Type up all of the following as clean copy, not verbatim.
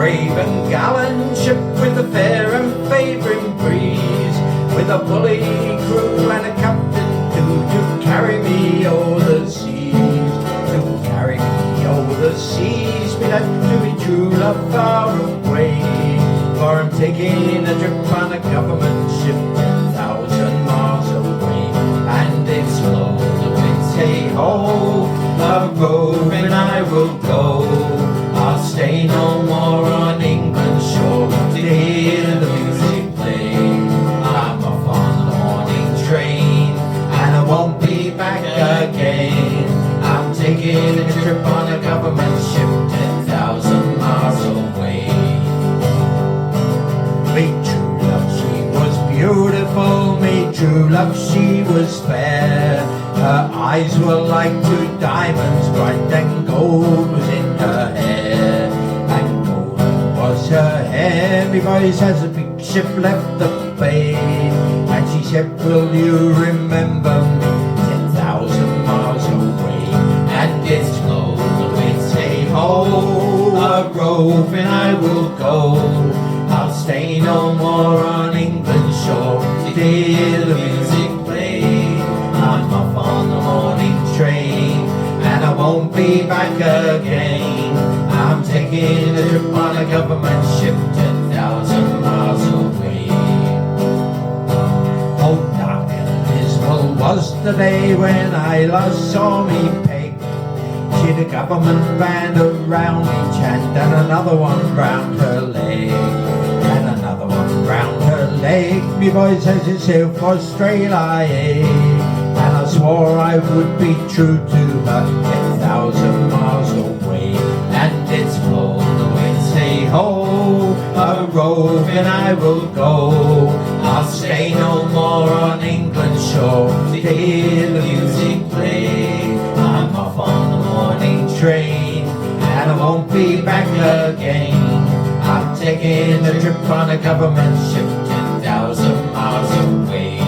brave and gallant ship with a fair and favouring breeze, with a bully crew and a captain to carry me o'er the seas, to carry me over the seas, be that to be true love far away. For I'm taking a trip on a government ship 10,000 miles away, and it's low the winds say ho, a roving I will go. I'll stay no more on England's shore to hear the music play. I'm off on the morning train and I won't be back again. I'm taking a trip on a government ship 10,000 miles away. Me true love, she was beautiful, me true love, she was fair. Her eyes were like two diamonds, bright and gold was in her hair, and golden was her hair. Me voice as a big ship left the bay, and she said, will you remember me 10,000 miles away? And it's low, the winds say ho, a roving I will go. I'll stay no more on England's shore to hear the music play. I'm off on the morning train and I won't be back again. I'm taking a trip on a government ship 10,000 miles away. Oh, dark and dismal was the day when I last saw me peg. She'd a government band around each hand and another one round her leg, and another one round her leg. Me boy says itself Australia, and I swore I would be true to her 10,000 miles away. And it's blown the wind say ho, a roving I will go. I'll stay no more on England's shore to hear the music play. I'm off on the morning train and I won't be back again. I'm taking a trip on a government ship 10,000 miles away.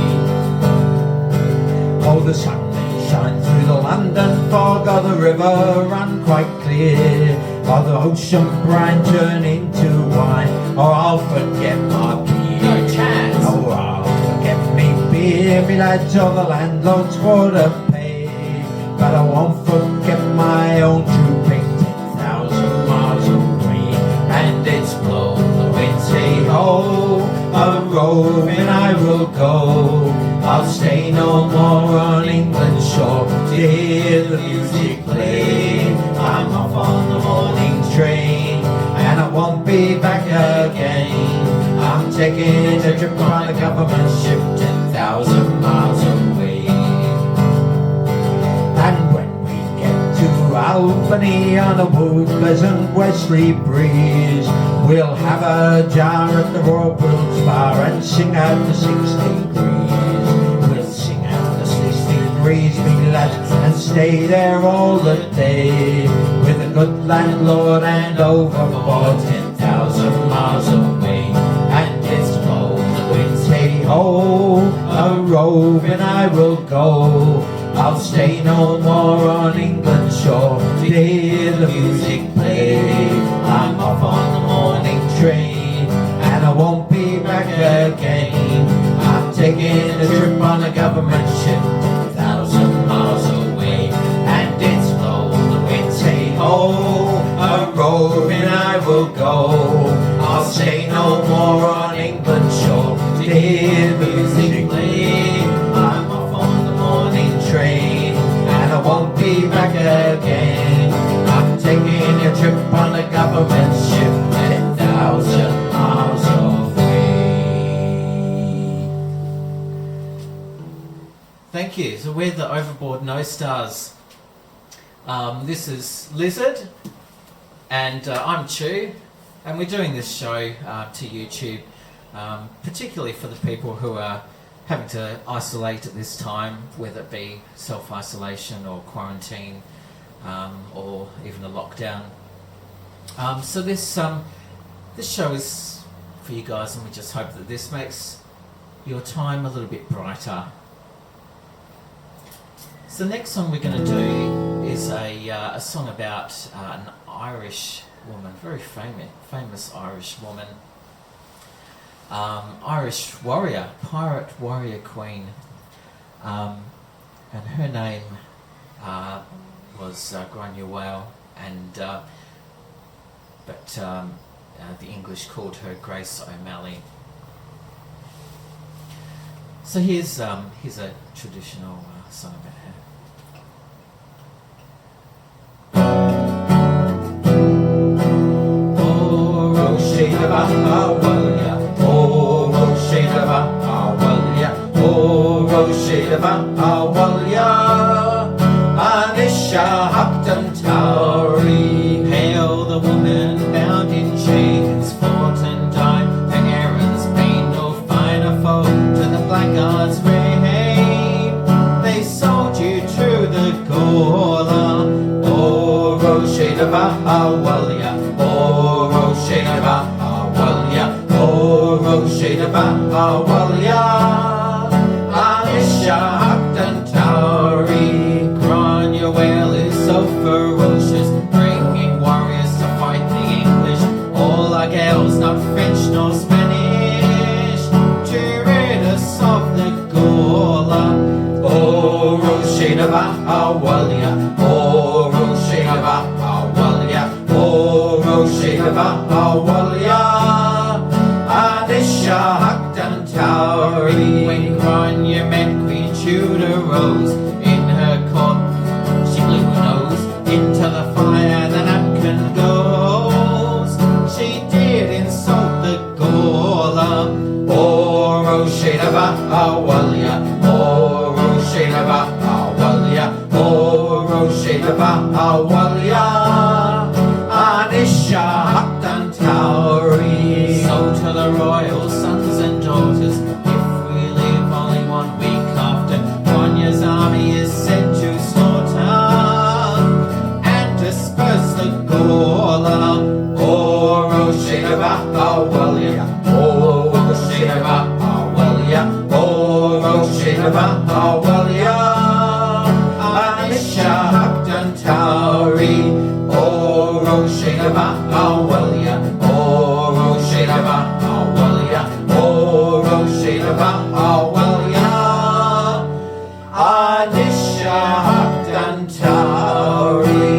Oh, the sun may shine through the London fog, or the river run quite clear, or the ocean brine turn into wine, or I'll forget my beer. No chance. Oh, I'll forget me beer, me lads, or the landlord's quarter pay, but I won't forget my own true pig 10,000 miles away. And it's blown the wind say ho, a roving I will go. I'll stay no more on England's shore to hear the music play. I'm off on the morning train and I won't be back again. I'm taking a trip on a government ship 10,000 miles away. And when we get to Albany on a warm, pleasant westerly breeze, we'll have a jar at the Royal World's Bar and sing out the 6 degrees. We'll sing out the 6 degrees, me lads, and stay there all the day, with a good landlord and overboard 10,000 miles away. And it's blown the wind say ho, a roving I will go. I'll stay no more on England's shore to hear the music play. I'm off on the morning train and I won't be back again. I'm taking a trip on a government ship 10,000 miles away. And it's blown the wind say ho, a roving I will go. I'll stay no more on England's shore to hear the music play. I'm off on the morning train and I won't be back again. I'm taking a trip on a government ship 10,000 miles away. Thank you. So we're the Overboard No-stars. This is Lizard, and I'm Chew, and we're doing this show to YouTube, particularly for the people who are having to isolate at this time, whether it be self-isolation or quarantine, or even a lockdown. So this show is for you guys, and we just hope that this makes your time a little bit brighter. So the next song we're going to do is a song about an Irish woman, very famous Irish woman. Irish warrior, pirate warrior queen. And her name was Granuaile, and but the English called her Grace O'Malley. So here's a traditional song about her. Hail the woman bound in chains, fought and died for Aaron's pain, no finer foe to the blackguard's reign. They sold you to the Gawler. Oh, Roshedava, Awalya. Oh, Roshedava, Awalya. Oh, Roshedava, Awalya. Alisha Haptan Tauri. Granuaile is so ferocious, bringing warriors to fight the English. All our gals, not French nor Spanish, to rid us of the Gawler. Oh, Roshedava, Awalya. Oh, Roshedava, Awalya. Oh, Roshedava, Awalya. Alisha Haptan Tauri. When Grania met Queen Tudor rose, in her court she blew her nose into the fire, the napkin goes. She did insult the Gawler. Oh, Roshedava, Awalya. Oh, Roshedava, Awalya. Oh, Roshedava, Awalya. Anisha Haptan Tauri. So to the royal sons and daughters, if we live only 1 week after Grania's army is said to slaughter and disperse the Gawler. Oh, Roshedava, Awalya. Oh, Roshedava, Awalya. Oh, Roshedava, Awalya. Anisha Haptan Tauri. Oh, Roshedava, Awalya. Oh, Roshedava, Awalya. Oh, Roshedava, Awalya. Anisha Haptan Tauri.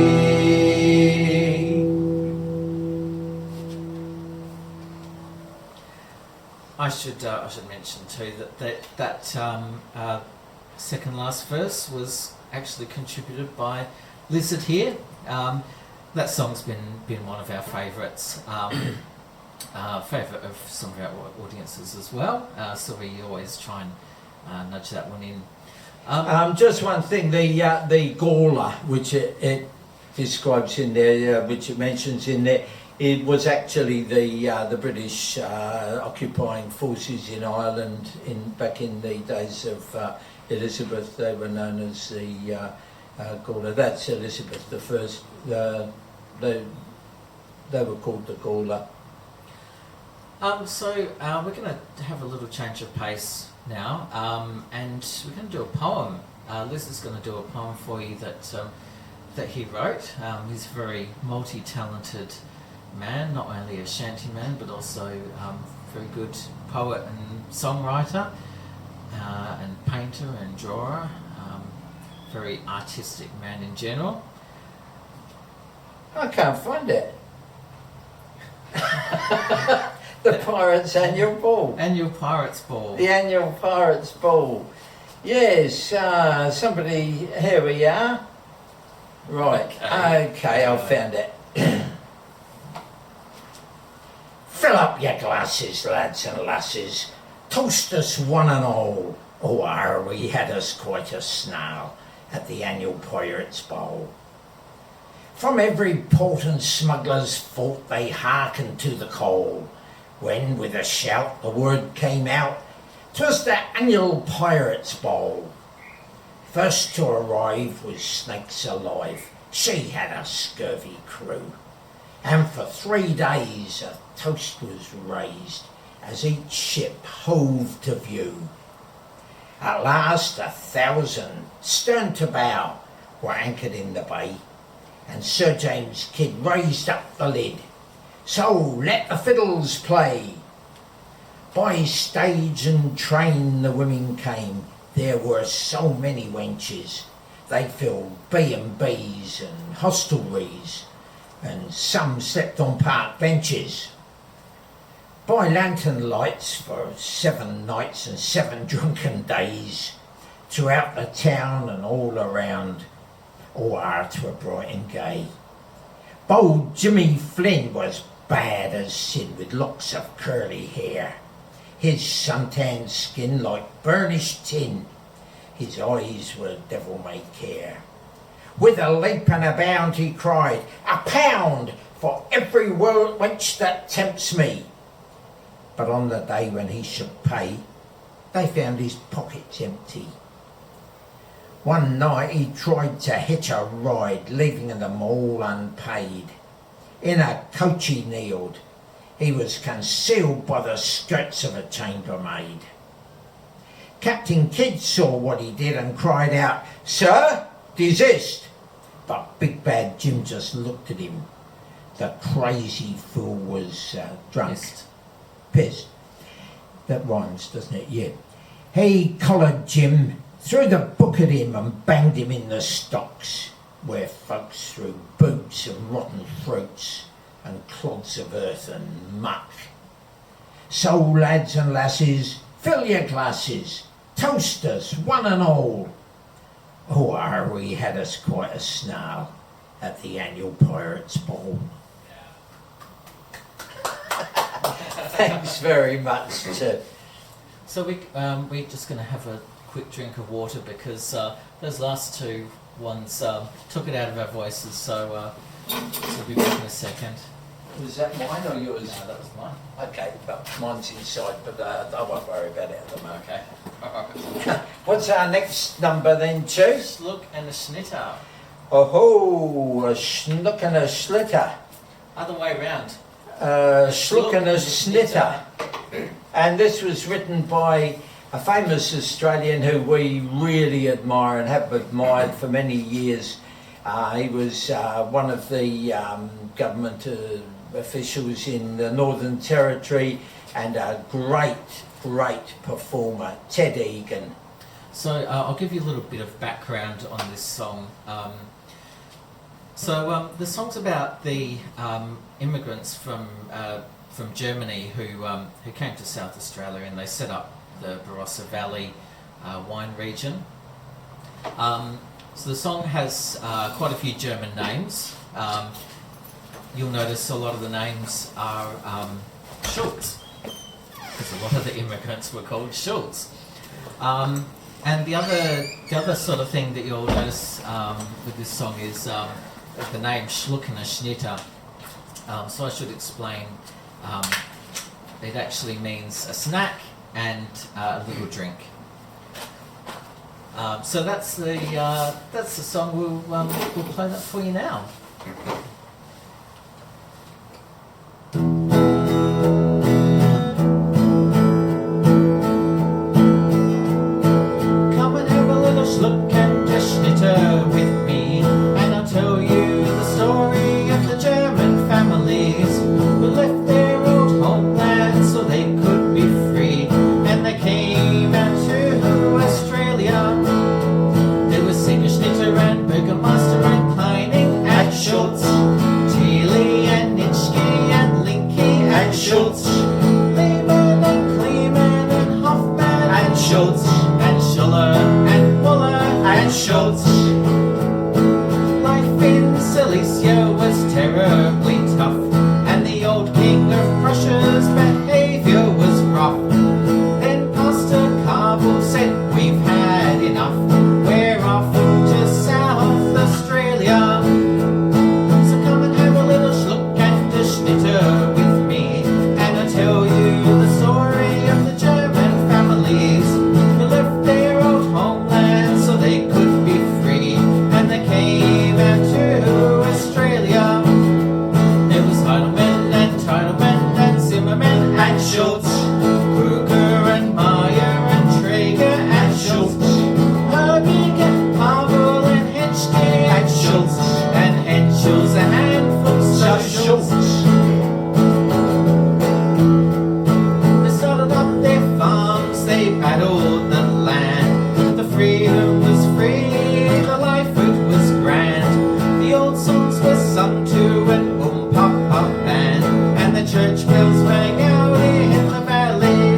I should mention too that second last verse was actually contributed by Lizard here. That song's been one of our favourites, favourite of some of our audiences as well. So we always try and nudge that one in. Just one thing, the Gawler, which it describes in there, which it mentions in there, it was actually the British occupying forces in Ireland back in the days of Elizabeth. They were known as the Gawler. That's Elizabeth the First. They were called the Gawler. So we're going to have a little change of pace now, and we're going to do a poem. Liz is going to do a poem for you that he wrote. He's a very multi-talented man, not only a shanty man, but also very good poet and songwriter, and painter and drawer. Very artistic man in general. I can't find it. The Pirates Annual Ball. Annual Pirates Ball. The Annual Pirates Ball. Yes, somebody, here we are. Right, okay, I've found it. Fill up your glasses, lads and lasses. Toast us one and all. Oh, we had us quite a snarl at the Annual Pirates Ball. From every port and smuggler's fort they hearkened to the call, when with a shout the word came out, 'twas the Annual Pirates Ball. First to arrive was Snakes Alive. She had a scurvy crew, and for 3 days a toast was raised as each ship hove to view. At last 1,000, stern to bow, were anchored in the bay, and Sir James Kidd raised up the lid. So let the fiddles play. By stage and train the women came. There were so many wenches. They filled B&Bs and hostelries, and some slept on park benches. By lantern lights for 7 nights and 7 drunken days, throughout the town and all around, all hearts were bright and gay. Bold Jimmy Flynn was bad as sin, with locks of curly hair, his suntanned skin like burnished tin, his eyes were devil-may-care. With a leap and a bound he cried, £1 for every wench that tempts me. But on the day when he should pay, they found his pockets empty. One night he tried to hitch a ride, leaving them all unpaid. In a coach he kneeled. He was concealed by the skirts of a chambermaid. Captain Kidd saw what he did and cried out, "Sir, desist!" But Big Bad Jim just looked at him. The crazy fool was drunk. Pissed. That rhymes, doesn't it? Yeah. He collared Jim, threw the book at him and banged him in the stocks, where folks threw boots and rotten fruits and clods of earth and muck. So, lads and lasses, fill your glasses, toast us, one and all. Oh, we had us quite a snarl at the annual Pirates' Ball. Thanks very much, Ted. So we're just going to have a quick drink of water because those last two ones took it out of our voices, so we'll be back in a second. Was that mine or yours? No, that was mine. Okay, but mine's inside, but I won't worry about it at the moment. Okay. What's our next number then, Chu? Schlucke and a Schnitte. Oh, a Schlucke and a Schnitte. Other way around. Schlucke and a Schnitte. And this was written by a famous Australian who we really admire and have admired for many years. He was one of the government officials in the Northern Territory and a great performer, Ted Egan. So I'll give you a little bit of background on this song. The song's about the immigrants from Germany who came to South Australia, and they set up the Barossa Valley wine region. So the song has quite a few German names. You'll notice a lot of the names are Schultz, because a lot of the immigrants were called Schultz. And the other sort of thing that you'll notice with this song is the name Schlucke and a Schnitte. So I should explain. It actually means a snack and a little drink. So that's the song. We'll play that for you now. Come and have a little Schlucke and a Schnitte with me, and I'll tell you the story of the German families who left their old homeland so they could be free, and they came out to Australia. There was Singer, Schnitte and Burgermeister and Kleining and Schultz. church bells rang out in the valley.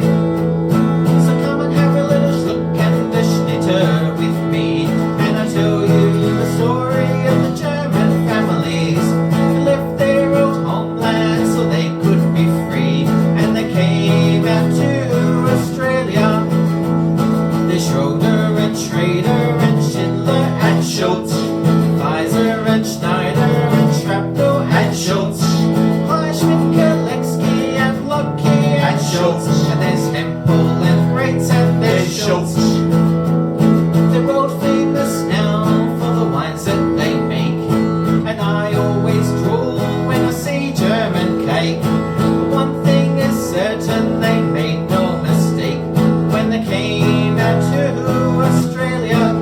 So come and have a little Schlucke and a Schnitte with me, and I'll tell you the story of the German families who left their old homeland so they could be free, and they came out to Australia. There's Schroeder and Schrader and Schindler and Schultz, Pfizer and Schneider and Shrapnel and Schultz, and Lucky and Schultz, and there's Hempel and Rates and there's Schultz. They're world famous now for the wines that they make, and I always drool when I see German cake. But one thing is certain, they made no mistake when they came out to Australia.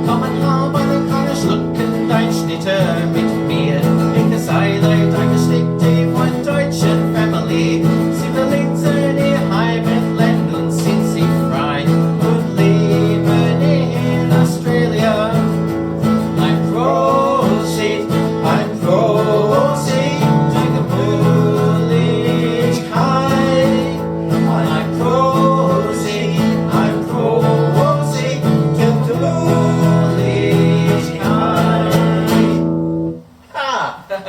Kommen haben keine Schlucken, dein Schnitte mit mir, in der Seile eingesteckt in mein deutschen Family. Sie verletzen ihr Heimatland und sind sie frei und leben in Australia. Ein Prosit durch die Gemütlichkeit. Ein Prosit durch die Gemütlichkeit.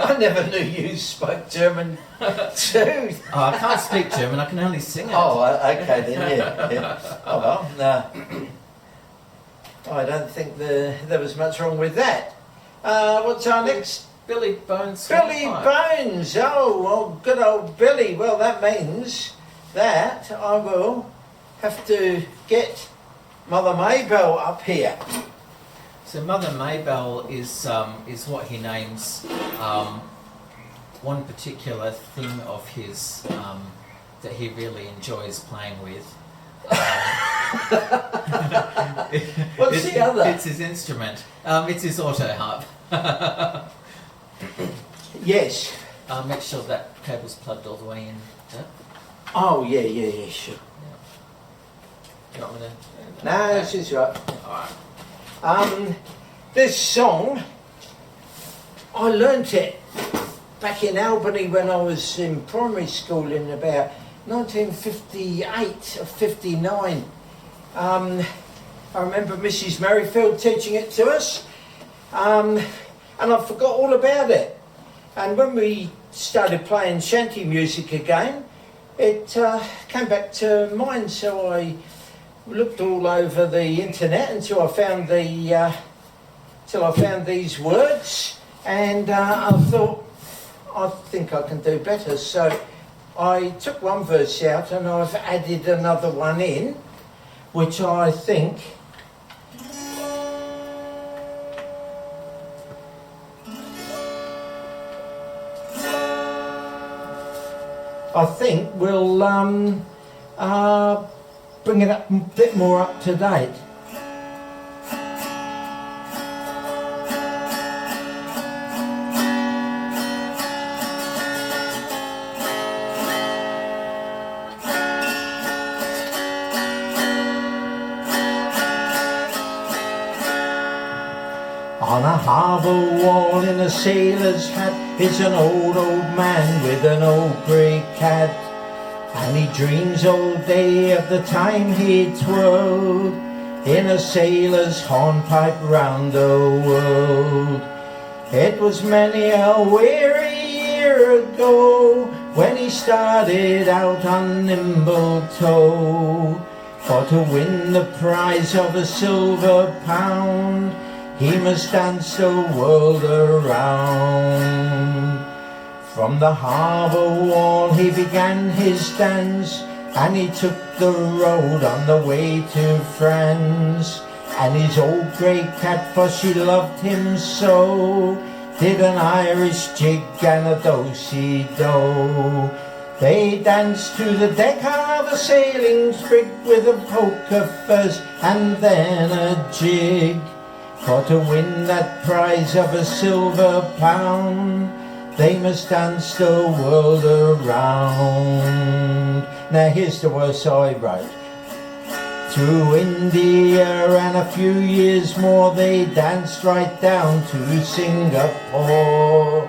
I never knew you spoke German too. Oh, I can't speak German, I can only sing it. Oh, okay then, yeah. Oh well, no. I don't think there was much wrong with that. What's our next? Billy Bones. Billy Hornpipe. Bones. Oh, well, good old Billy. Well, that means that I will have to get Mother Maybell up here. So Mother Maybell is what he names one particular thing of his that he really enjoys playing with. What's the other? It's his instrument. It's his auto harp. Yes. Make sure that cable's plugged all the way in. Yeah? Oh, yeah, sure. You want me to? No, she's right. Alright. This song, I learnt it back in Albany when I was in primary school in about 1958 or 59. I remember Mrs. Merrifield teaching it to us, and I forgot all about it. And when we started playing shanty music again, it came back to mind, so I looked all over the internet until I found these words, and I thought, I think I can do better. So I took one verse out and I've added another one in, which I think will bring it up a bit more up to date. On a harbour wall in a sailor's hat is an old man with an old grey cat, and he dreams all day of the time he twirled in a sailor's hornpipe round the world. It was many a weary year ago when he started out on nimble toe, for to win the prize of a silver pound he must dance the world around. From the harbour wall he began his dance, and he took the road on the way to France. And his old grey cat, for she loved him so, did an Irish jig and a do-si-do. They danced to the deck of a sailing sprig with a polka first and then a jig. For to win that prize of a silver pound, they must dance the world around. Now here's the verse I wrote. To India and a few years more, they danced right down to Singapore.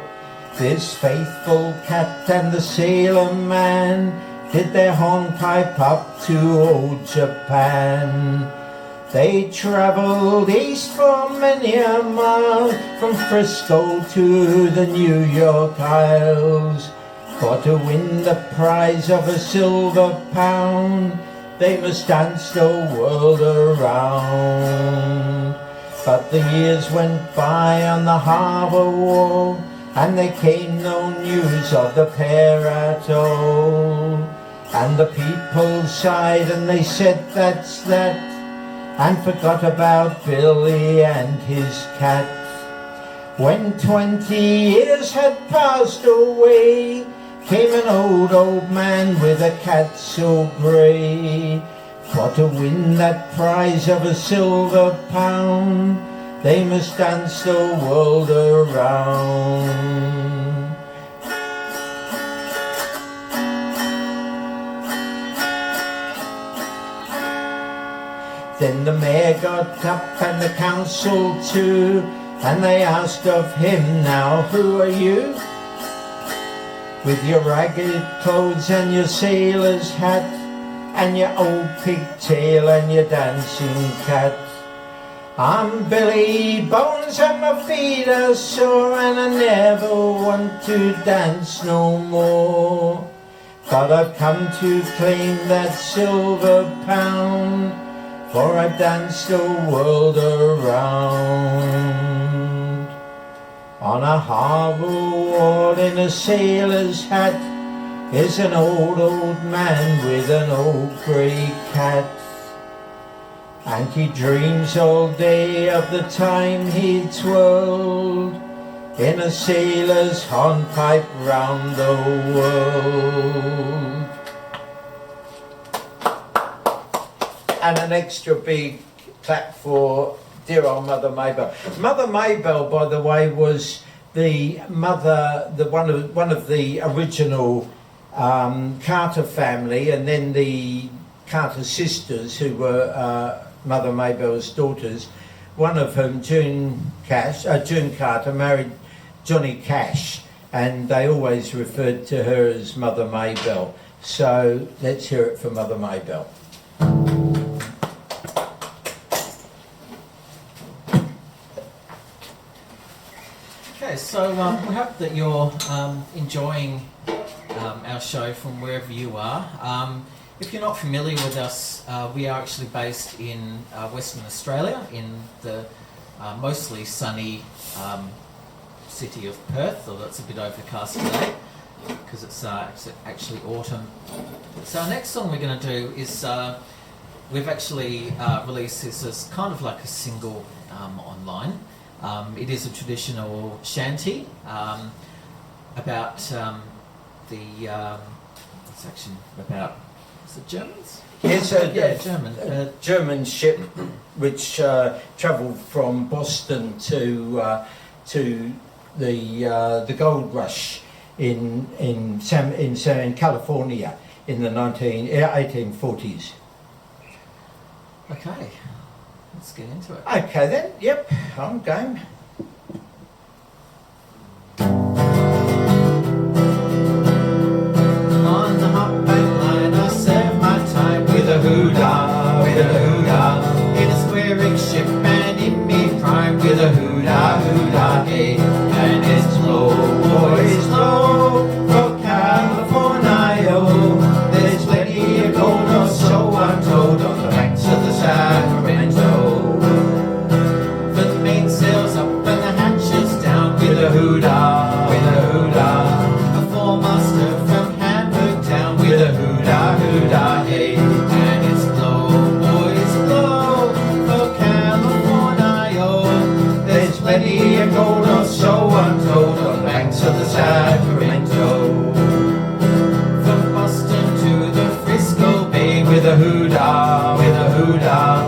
This faithful cat and the sailor man did their hornpipe up to old Japan. They travelled east for many a mile, from Frisco to the New York Isles. For to win the prize of a silver pound, they must dance the world around. But the years went by on the harbour wall, and there came no news of the pair at all. And the people sighed and they said, that's that, and forgot about Billy and his cat. When 20 years had passed away, came an old man with a cat so grey. For to win that prize of a silver pound, they must dance the world around. Then the mayor got up and the council too, and they asked of him, now who are you? With your ragged clothes and your sailor's hat, and your old pigtail and your dancing cat. I'm Billy Bones and my feet are sore, and I never want to dance no more. But I've come to claim that silver pound, for I've danced the world around. On a harbour wall in a sailor's hat is an old man with an old grey cat. And he dreams all day of the time he twirled in a sailor's hornpipe round the world. And an extra big clap for dear old Mother Maybelle. Mother Maybelle, by the way, was the mother, one of the original Carter family, and then the Carter sisters, who were Mother Maybelle's daughters. One of whom, June Carter, married Johnny Cash, and they always referred to her as Mother Maybelle. So let's hear it for Mother Maybelle. Okay, so we hope that you're enjoying our show from wherever you are. If you're not familiar with us, we are actually based in Western Australia, in the mostly sunny city of Perth, although it's a bit overcast today because it's actually autumn. So our next song we're going to do is, we've actually released this as kind of like a single online. It is a traditional shanty about it's actually about, is it Germans? Yes, German. German ship which travelled from Boston to the gold rush in California in the 1840s. Okay, let's get into it. Okay then, yep, I'm game. On the hopback line, I serve my time with a hoo-dah, with a hoo-dah. In a square-rig ship and in me prime with a hoo-dah, hoo-dah, hey. And it's low, boys, low for California. There's plenty of gold, or so I'm told, on the banks of the Sacramento. For the mainsail's up and the hatches down with a hoo-dah, with a hoo-dah. A four-master from Hamburg town with a hoo-dah, hoo-dah, hey. And it's blow, boys, blow for California. There's plenty of gold, or so I'm told, on the banks of the Sacramento. From Boston to the Frisco Bay with a hoo-dah, with a hoo-dah.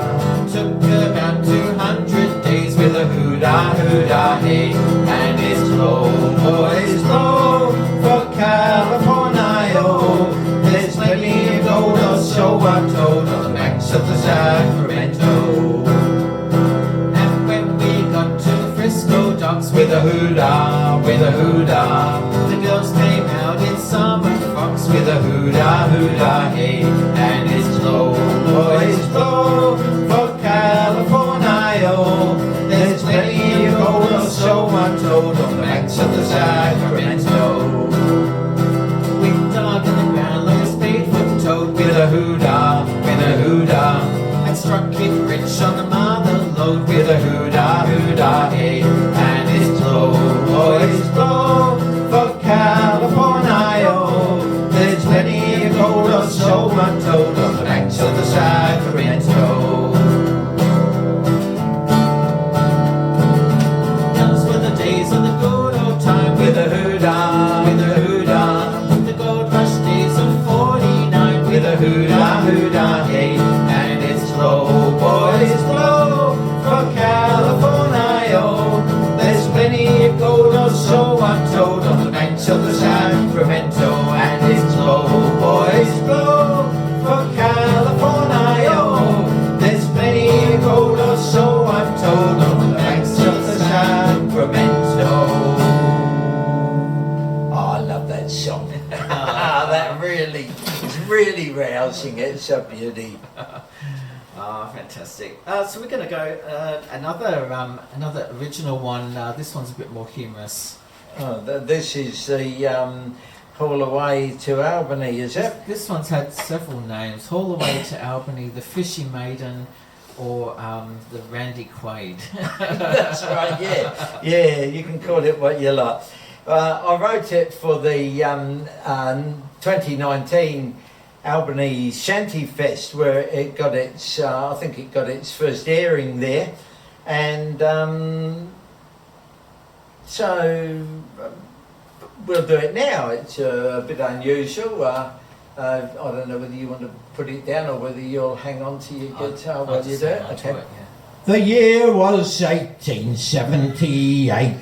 Took about 200 days with a hoo-dah, hoo-dah, hey. And it's low, boys, low for California. There's plenty of gold, or so I'm told, on the banks of the Sacramento. And when we got to Frisco docks with a hoo-dah, with a hoo-dah, banks with a hoo-dah, hoo-dah, hey. And it's blow, boys, blow for California. There's plenty of gold, or so I'm told, on the banks of the Sacramento. We dug in the ground like a spade-foot toad with a hoo-dah, with a hoo-dah. And struck it rich on the mother lode with a hoo-dah, hoo-dah, hey. And it's blow, boys, blow for California. There's plenty of gold, or so I'm told, on the banks of the Sacramento. Those were the days of the good old time with a hoo-dah, with a hoo-dah. The gold rush days of 49 with a hoo-dah, hoo-dah, hey. And it's blow, boys, blow for California. There's plenty of gold, or so I'm told, on the banks of the Sacramento. And it's blow, boys, blow for California. There's plenty of gold, or so I'm told, on the banks of the Sacramento. Oh, I love that song. That really, it's really rousing. It's a beauty. Oh, fantastic. So we're going to go another original one. This one's a bit more humorous. Oh, this is the Haul Away to Albany, is it? This one's had several names. Haul Away to Albany, the Fishy Maiden, or the Randy Quaid. That's right, yeah. Yeah, you can call it what you like. I wrote it for the 2019 Albany Shanty Fest, where it got its, I think it got its first airing there. And so we'll do it now. It's a bit unusual. I don't know whether you want to put it down or whether you'll hang on to your guitar while you do it. Okay. The year was 1878.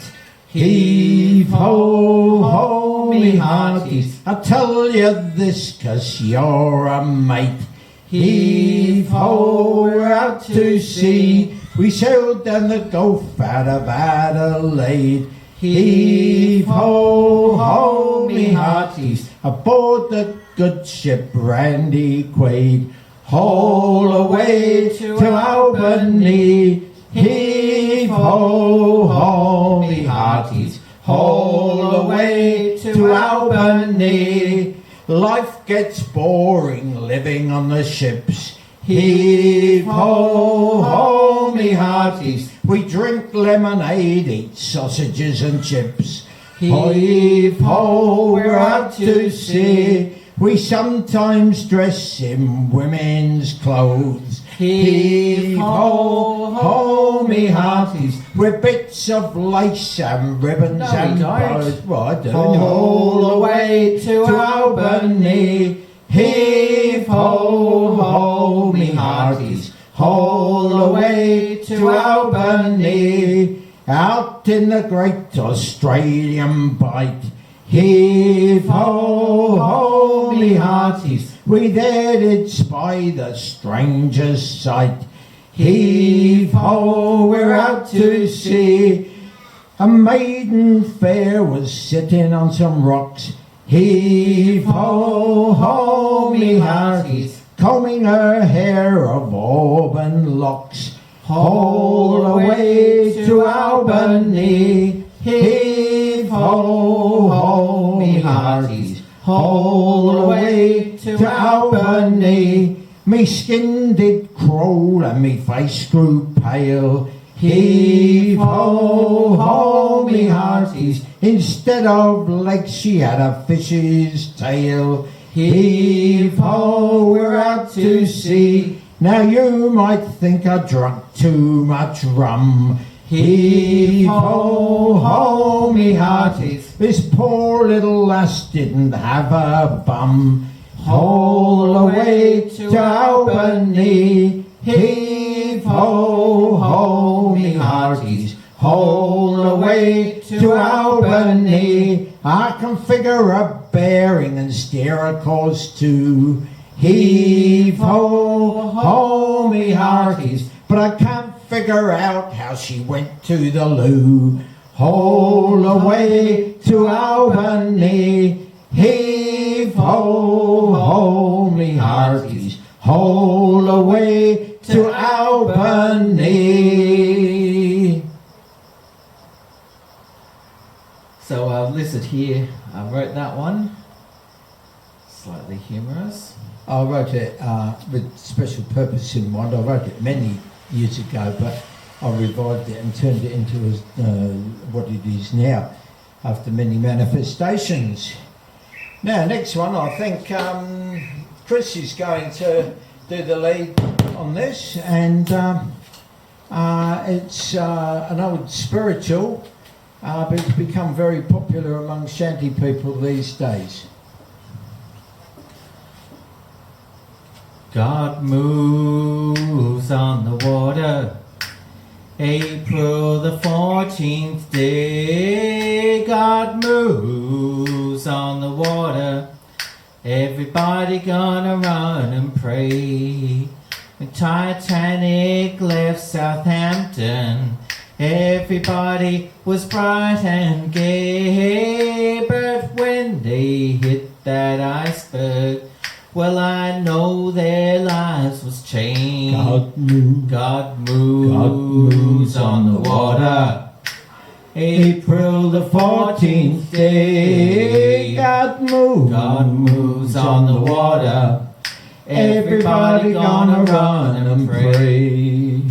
Heave ho, ho, me hearties. I tell you this 'cause you're a mate. Heave ho, we're out to sea. We sailed down the Gulf out of Adelaide. Heave ho, ho, me hearties. Aboard the good ship Randy Quaid. Haul away to Albany. Heave ho, ho, me hearties. Haul away to Albany. Life gets boring living on the ships. Heave ho, ho, me hearties. We drink lemonade, eat sausages and chips. Heave ho, we're out to sea. We sometimes dress in women's clothes. Heave ho, ho, me hearties. We're bits of lace and ribbons and bows. Well, I don't know. All the way to Albany. Heave ho, ho, me hearties. All the way to Albany. Out in the great Australian bight. Heave ho, ho, me hearties. We there did spy the strangest sight. Heave ho, we're out to sea. A maiden fair was sitting on some rocks. Heave ho, ho, me hearties. Combing her hair of auburn locks. Haul away to Albany. Heave ho, ho, me hearties. Haul away to Albany. Me skin did crawl and me face grew pale. Heave ho, ho, me hearties. Instead of legs she had a fish's tail. Heave ho, we're out to sea. Now you might think I drunk too much rum. Heave ho, ho, me hearties. This poor little lass didn't have a bum. Haul away to Albany. Heave ho, ho, me hearties. Haul away to Albany. I can figure a bearing and steer a course too. Heave ho, ho, me hearties. But I can't figure out how she went to the loo. Haul away to Albany. Heave ho, me hearties, all the way to Albany. So Lizard here wrote that one. Slightly humorous. I wrote it with special purpose in mind. I wrote it many years ago, but I revived it and turned it into what it is now, after many manifestations. Now, next one, I think Chris is going to do the lead on this, and it's an old spiritual, but it's become very popular among shanty people these days. God moves on the water, April the 14th day. God moves on the water, everybody gonna run and pray. When Titanic left Southampton, everybody was bright and gay. But when they hit that iceberg, well, I know their lives was changed. God moves on the water, April the 14th day. God moves on the water, everybody gonna run and pray.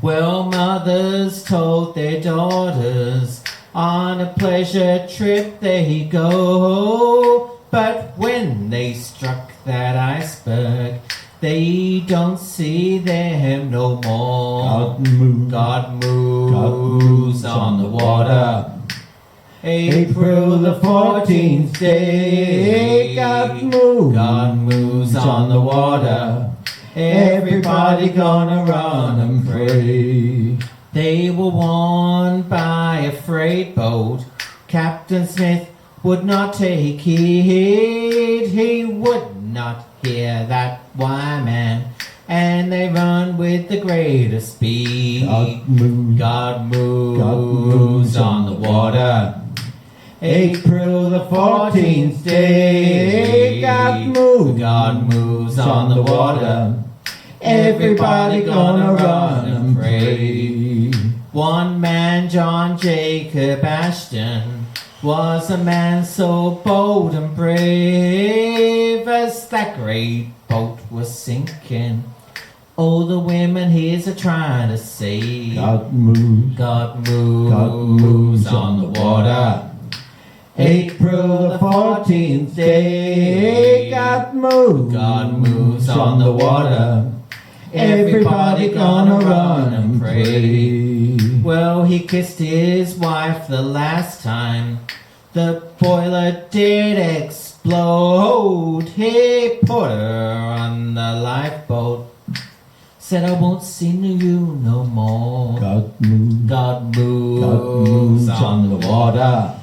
Well, mothers told their daughters, on a pleasure trip they go. But when they struck that iceberg, they don't see them no more. God moves on the water, April the 14th day. God moves on the water, everybody gonna run and pray. They were warned by a freight boat. Captain Smith would not take heed, he would not hear that why man, and they run with the greatest speed. God moves on the water, April the 14th day. God moves on the water, everybody gonna run and pray. One man, John Jacob Ashton, was a man so bold and brave. As that great boat was sinking, all the women he's a-trying to save. God moves on the water, April the 14th day. God moves on the water, everybody gonna run and pray. Well, he kissed his wife the last time the boiler did explode. He put her on the lifeboat, said, I won't see you no more. God moves on the water,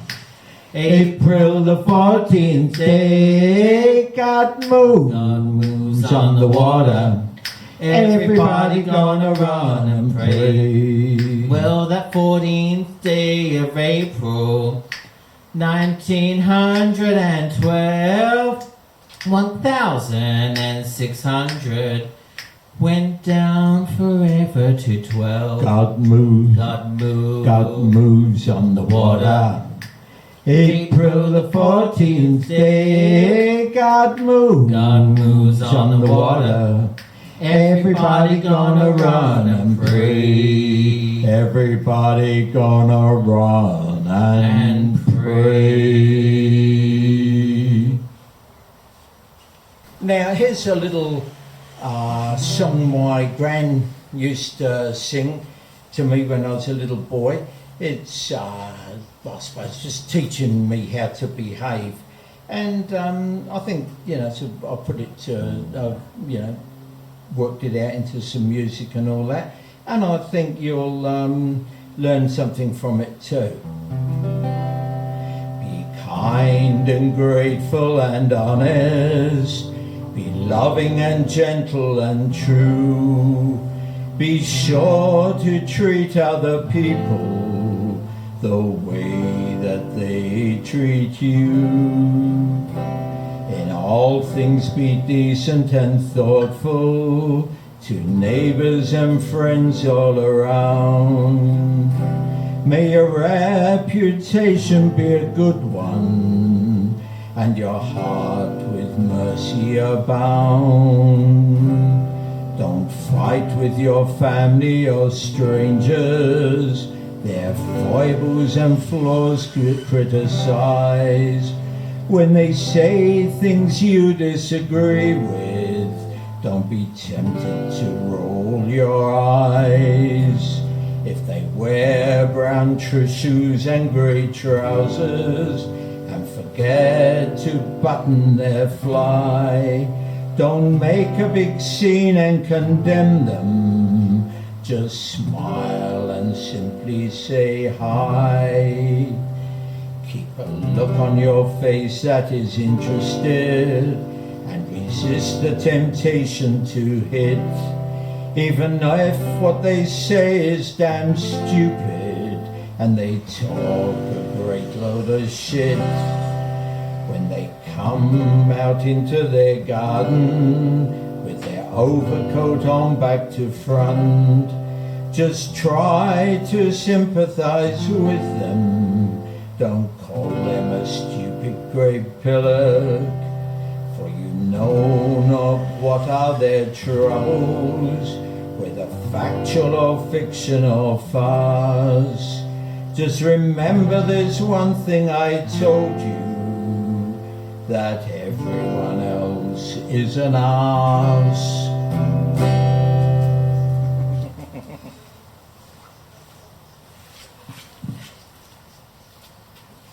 April the 14th day. God moves on the water, everybody gonna run and pray. Well, that 14th day of April, 1912, 1,600 went down forever to 12. God moves on the water, April the 14th day. God moves on the water, everybody gonna run and pray. Everybody gonna run and pray. Now here's a little song my gran used to sing to me when I was a little boy. It's I suppose just teaching me how to behave, and I think so I put it to worked it out into some music and all that, and I think you'll learn something from it too. Be kind and grateful and honest, be loving and gentle and true, be sure to treat other people the way that they treat you. In all things be decent and thoughtful to neighbors and friends all around. May your reputation be a good one, and your heart with mercy abound. Don't fight with your family or strangers, their foibles and flaws criticize. When they say things you disagree with, don't be tempted to roll your eyes. If they wear brown shoes and grey trousers and forget to button their fly, don't make a big scene and condemn them. Just smile and simply say hi. Keep a look on your face that is interested and resist the temptation to hit. Even if what they say is damn stupid and they talk a great load of shit. When they come out into their garden with their overcoat on back to front, just try to sympathize with them. Don't call them a stupid grey pillock, for you know not what are their troubles, whether factual or fiction or farce. Just remember there's one thing I told you, that everyone else is an arse.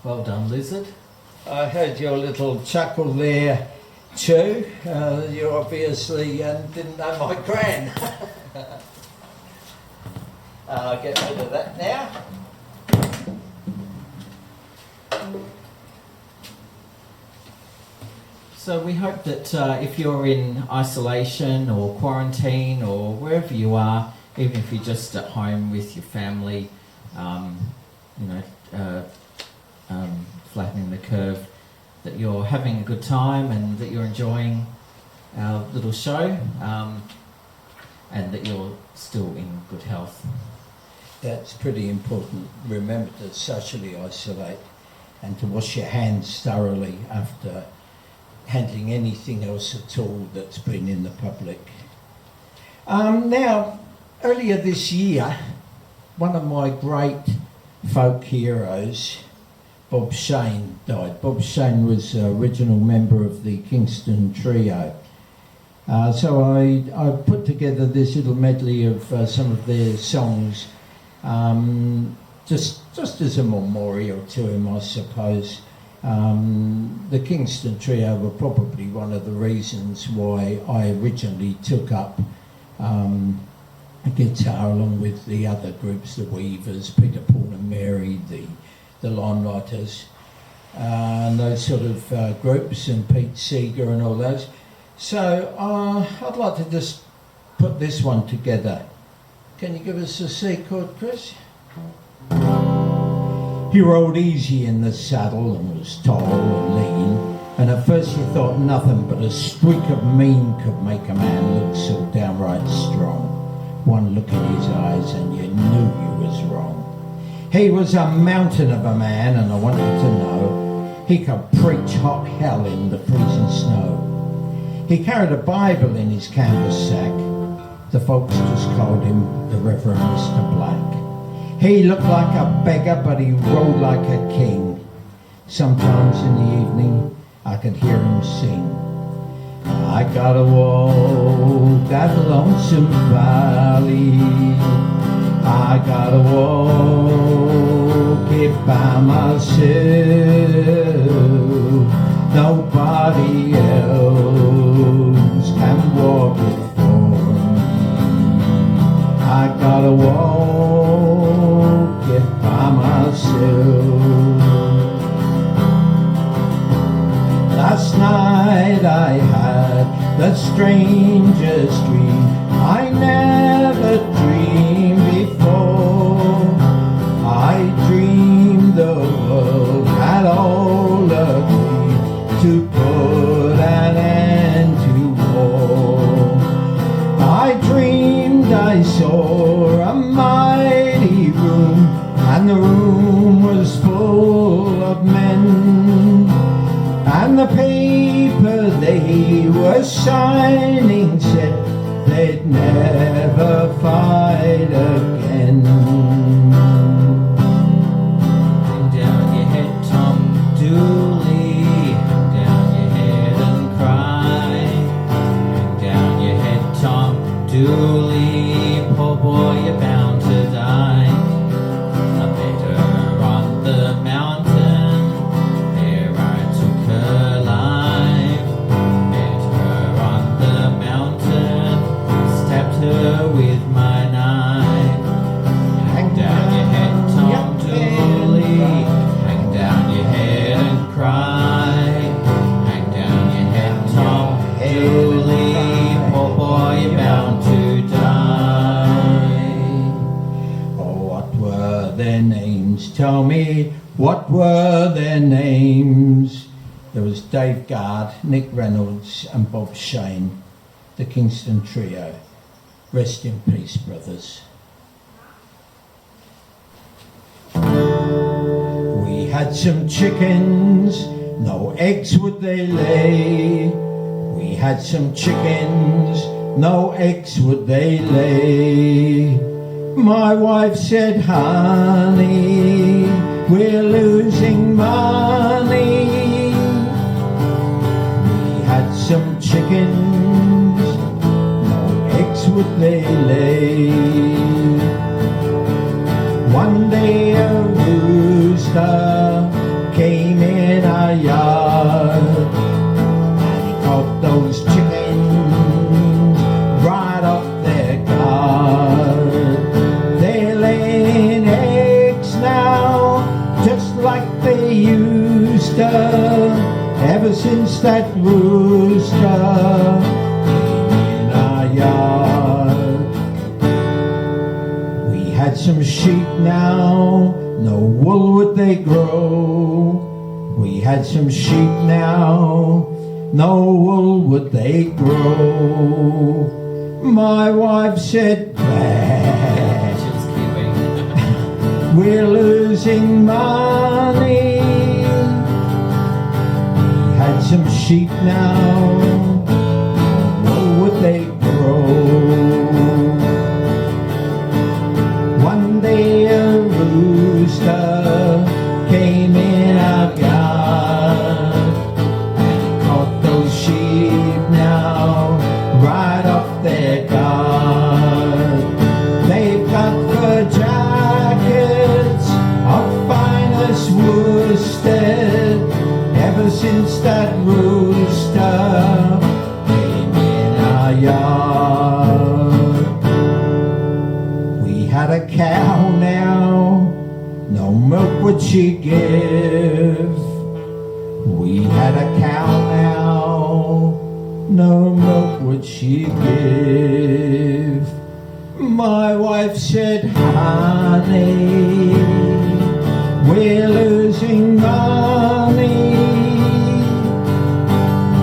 Well done, Lizard. I heard your little chuckle there, Chu. You obviously didn't know my gran. I'll get rid of that now. So we hope that if you're in isolation or quarantine or wherever you are, even if you're just at home with your family, flattening the curve, that you're having a good time and that you're enjoying our little show, and that you're still in good health. That's pretty important. Remember to socially isolate and to wash your hands thoroughly after handling anything else at all that's been in the public. Now, earlier this year, one of my great folk heroes, Bob Shane, died. Bob Shane was the original member of the Kingston trio. So I put together this little medley of some of their songs, just as a memorial to him, I suppose. The Kingston trio were probably one of the reasons why I originally took up a guitar along with the other groups, the Weavers, Peter, Paul and Mary, the Limelighters, and those sort of groups, and Pete Seeger and all those. So I'd like to just put this one together. Can you give us a C chord, Chris? He rode easy in the saddle and was tall and lean, and at first you thought nothing but a streak of mean could make a man look so downright strong. One look in his eyes and you knew you was wrong. He was a mountain of a man, and I want you to know he could preach hot hell in the freezing snow. He carried a Bible in his canvas sack. The folks just called him the Reverend Mr. Black. He looked like a beggar, but he rode like a king. Sometimes in the evening, I could hear him sing. I gotta walk that lonesome valley. I gotta walk it by myself. Nobody else can walk it for me. I gotta walk it by myself. Last night I had the strangest dream I never dreamed before. I dreamed the world had all agreed to put an they were signing said they'd never fight again. Hang down your head, Tom Dooley. Hang down your head and cry. Hang down your head, Tom Dooley. Poor boy, you're bound to die. A better on the mountain, there I took her life. Better on the mountain, stabbed her with my knife. Hang down your head, Tom Dooley. Hang down your head and cry. Hang down your head, Tom Dooley. Poor boy, you're bound to die. Oh, what were their names? Tell me, what were their names? There was Dave Guard, Nick Reynolds and Bob Shane, the Kingston trio. Rest in peace, brothers. We had some chickens, no eggs would they lay. We had some chickens, no eggs would they lay. My wife said, honey, we're losing money. We had some chickens, no eggs would they lay. One day a rooster came in our yard and he caught those chickens right off their guard. They're laying eggs now just like they used to, ever since that rooster came in our yard. We had some sheep now, no wool would they grow. We had some sheep now, no wool would they grow. My wife said, "Bah, Just kidding. we're losing money." We had some sheep now, no wool would they grow. One day a rooster came in our yard and he caught those sheep now right off their guard. They've got fur jackets of finest worsted ever since that rooster came in our yard. We had a cow now, no milk would she give. We had a cow now, no milk would she give. My wife said, honey, we're losing money.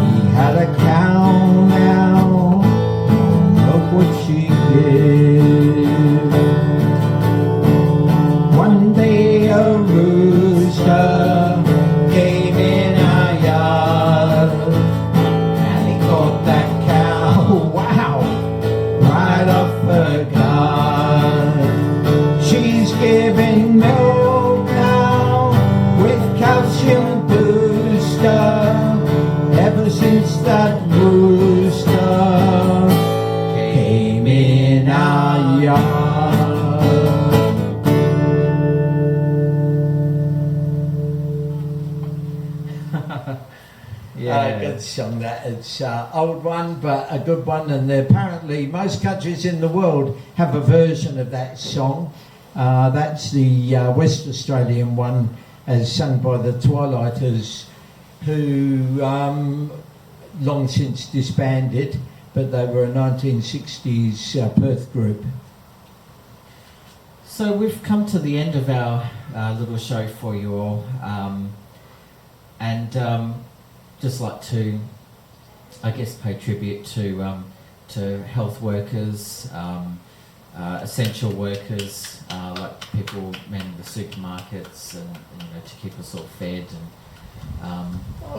We had a cow now, no milk would she give. One day a rooster came in our yard and he caught that cow, wow, right off her guard. She's giving milk now with calcium booster ever since that rooster came in our yard. Yeah. Good song that. It's old one, but a good one. And apparently most countries in the world have a version of that song. That's the West Australian one, as sung by the Twilighters, who long since disbanded, but they were a 1960s Perth group. So we've come to the end of our little show for you all, and just like to, I guess, pay tribute to health workers, essential workers, like people manning the supermarkets, and you know, to keep us all fed,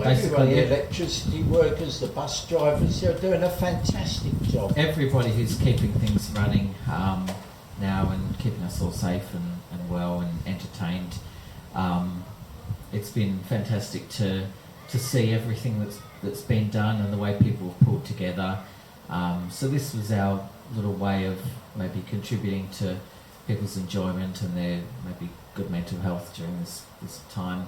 Everyone, the electricity workers, the bus drivers, they're doing a fantastic job. Everybody who's keeping things running now and keeping us all safe and well and entertained. It's been fantastic to see everything that's been done and the way people have pulled together. So this was our little way of maybe contributing to people's enjoyment and their maybe good mental health during this time.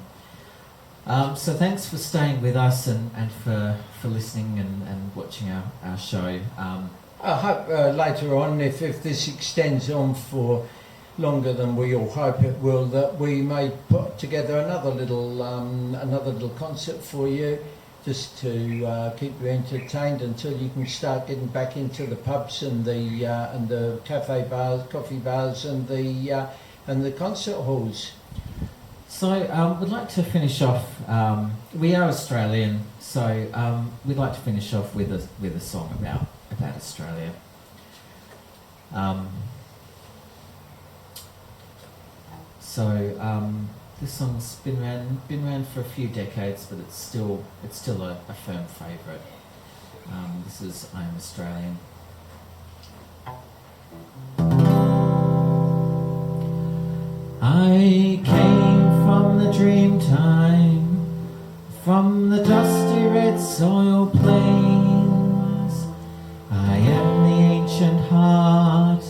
So thanks for staying with us and for listening and watching our show. I hope later on, if this extends on for longer than we all hope it will, that we may put together another little concert for you, just to keep you entertained until you can start getting back into the pubs and the cafe bars, coffee bars, and the concert halls. So we'd like to finish off. We are Australian, so we'd like to finish off with a song about Australia. This song's been around for a few decades, but it's still a firm favourite. This is I Am Australian. I came from the dream time, from the dusty red soil plains. I am the ancient heart,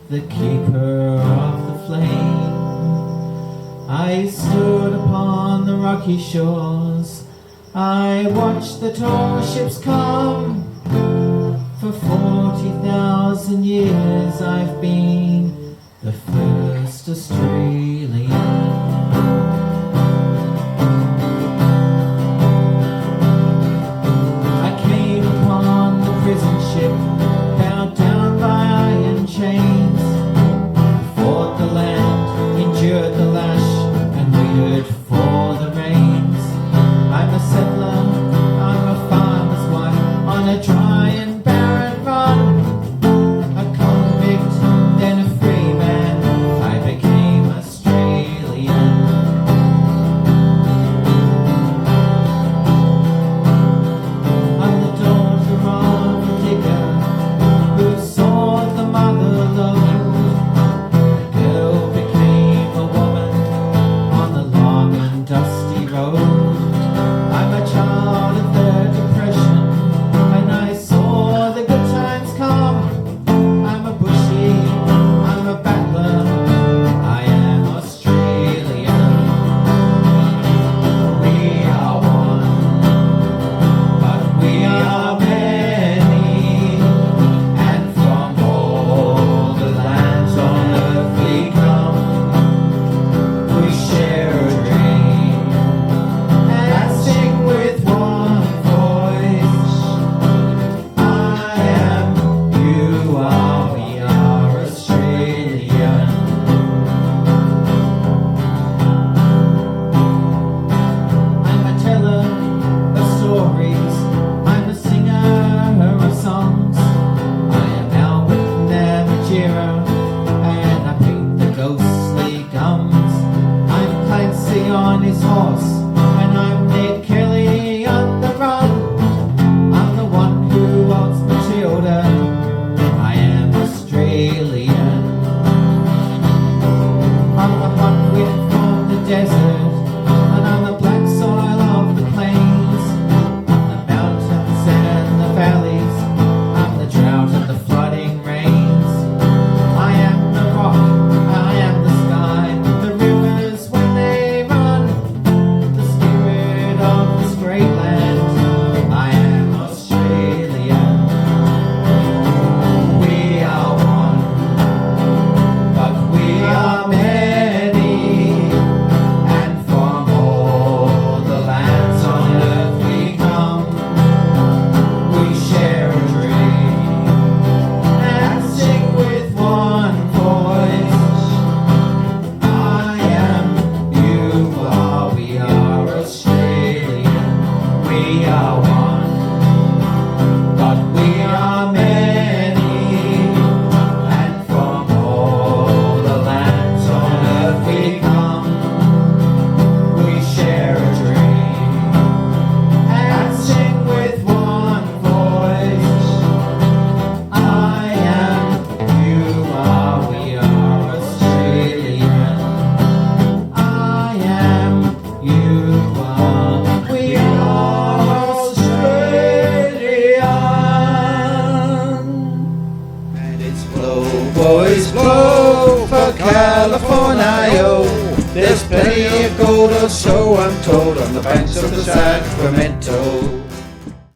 the keeper of the flame. I stood upon the rocky shores, I watched the tall ships come. For 40,000 years I've been the first Australian. I came upon the prison ship, bound down by iron chains. Fought the land, endured the lash, and waited for the rains. I'm a settler, I'm a farmer's wife, on a dry and barren run. A convict, then a free man, I became Australian. I'm the daughter of a digger who sought the mother lode. A girl became a woman on the long and dusty road. I'm a child of the Depression, and I boys, blow for California. There's plenty of gold or so I'm told on the banks of the Sacramento.